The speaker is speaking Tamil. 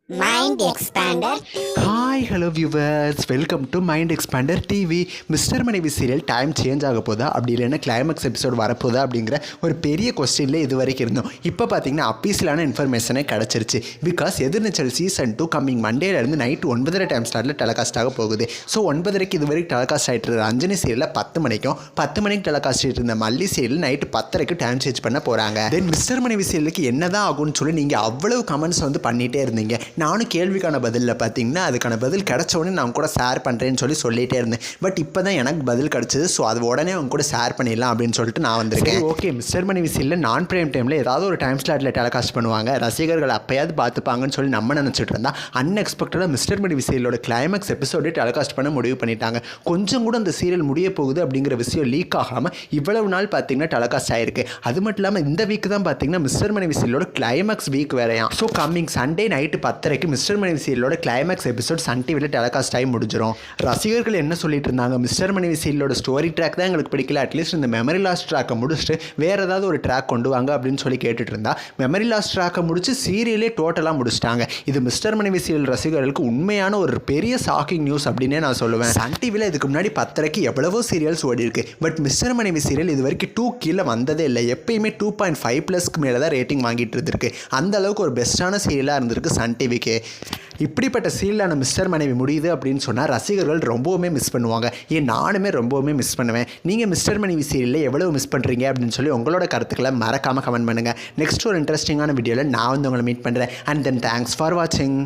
Mind Expander. Hi hello viewers, welcome to mind expander TV. Mister மனைவி சீரியல் டைம் சேஞ்ச் ஆக போதா, அப்படி இல்லைன்னா கிளைமேக்ஸ் எபிசோடு வரப்போதா அப்படிங்கிற ஒரு பெரிய கொஸ்டினில் இது வரைக்கும் இருந்தோம். இப்போ பார்த்தீங்கன்னா அஃபீஷியலான இன்ஃபர்மேஷனே கிடச்சிருச்சு. பிகாஸ் எதிர்நீச்சல் சீசன் 2 கம்மிங் மண்டேலேருந்து நைட்டு 9:30 டைம் ஸ்டார்ட்டில் டெலகாஸ்ட் ஆக போகுது. ஸோ 9:30க்கு இது வரைக்கும் டெலகாஸ்ட் ஆகிட்டு இருந்த அஞ்சனி சீரியலில் 10 மணிக்கும் 10 மணிக்கு டெலகாஸ்ட் ஆகிட்டு இருந்த மல்லி சீரியல் நைட்டு 10:30க்கு டைம் சேஞ்ச் பண்ண போகிறாங்க. தென் மிஸ்டர் மனைவி சீரியலுக்கு என்னதான் ஆகும்னு சொல்லி நீங்கள் அவ்வளவு கமெண்ட்ஸ் பண்ணிகிட்டே இருந்தீங்க. நானும் கேள்விக்கான பதிலில் பார்த்தீங்கன்னா அதுக்கான பதில் கிடச்சோடனே நான் கூட ஷேர் பண்ணுறேன்னு சொல்லிட்டே இருந்தேன். பட் இப்போ தான் எனக்கு பதில் கிடச்சிது. ஸோ அது உடனே அவங்க கூட ஷேர் பண்ணிடலாம் அப்படின்னு சொல்லிட்டு நான் வந்திருக்கேன். ஓகே, மிஸ்டர் மனைவி சீரியலில் நான் பிரைம் டைமில் ஏதாவது ஒரு டைம் ஸ்லாட்டில் டெலகாஸ்ட் பண்ணுவாங்க, ரசிகர்கள் அப்போயாவது பார்த்துப்பாங்கன்னு சொல்லி நம்ம நினச்சிட்டு இருந்தா அன்எக்ஸ்பெக்டடாக மிஸ்டர் மனைவி சீரியலோட கிளைமேக்ஸ் எபிசோடு டெலகாஸ்ட் பண்ண முடிவு பண்ணிட்டாங்க. கொஞ்சம் கூட அந்த சீரியல் முடிய போகுது அப்படிங்கிற விஷயம் லீக் ஆகாமல் இவ்வளவு நாள் பார்த்தீங்கன்னா டெலகாஸ்ட் ஆயிருக்கு. அது மட்டும் இல்லாமல் இந்த வீக் தான் பார்த்தீங்கன்னா மிஸ்டர் மனைவி சீரியலோட கிளைமேக்ஸ் வீக் வேறையாம். ஸோ கம்மிங் சண்டே நைட்டு 10:30க்கு மிஸ்டர் மனைவி சீரியலோட கிளைமேக்ஸ் எபிசோட் சன் டிவியில் டெலகாஸ்ட் ஆகி முடிஞ்சிடும். ரசிகர்கள் என்ன சொல்லிட்டு இருந்தாங்க, மிஸ்டர் மனைவி சீரியலோட ஸ்டோரி ட்ராக் தான் எங்களுக்கு பிடிக்கல, அட்லீஸ்ட் இந்த மெமரி லாஸ் ட்ராக்கை முடிச்சுட்டு வேறு ஏதாவது ஒரு ட்ராக் கொண்டு வாங்க அப்படின்னு சொல்லி கேட்டுட்டு இருந்தா, மெமரி லாஸ் ட்ராக்கை முடிச்சு சீரியலே டோட்டலாக முடிச்சிட்டாங்க. இது மிஸ்டர் மனைவி சீரியல் ரசிகர்களுக்கு உண்மையான ஒரு பெரிய ஷாக்கிங் நியூஸ் அப்படின்னே நான் சொல்லுவேன். சன் டிவியில் இதுக்கு முன்னாடி 10:30க்கு எவ்வளவோ சீரியல்ஸ் ஓடி இருக்கு. பட் மிஸ்டர் மனைவி சீரியல் இது வரைக்கும் 2 கீழே வந்ததே இல்லை. எப்பயுமே 2.5+ மேலே தான் ரேட்டிங் வாங்கிட்டு இருந்திருக்கு. அந்த அளவுக்கு ஒரு பெஸ்ட்டான சீரியலாக இருந்திருக்கு சன் டிவிக்கு. இப்படிப்பட்ட சீரியலான மிஸ்டர் மனைவி முடியுது அப்படின்னு சொன்னால் ரசிகர்கள் ரொம்பவுமே மிஸ் பண்ணுவாங்க. நானுமே ரொம்பவுமே மிஸ் பண்ணுவேன். நீங்கள் மிஸ்டர் மனைவி சீரியலில் எவ்வளோ மிஸ் பண்ணுறீங்க அப்படின்னு சொல்லி உங்களோட கருத்துக்களை மறக்காமல் கமெண்ட் பண்ணுங்கள். நெக்ஸ்ட் ஒரு இன்ட்ரெஸ்டிங்கான வீடியோவில் நான் உங்களை மீட் பண்ணுறேன். அண்ட் தென் தேங்க்ஸ் ஃபார் வாட்சிங்.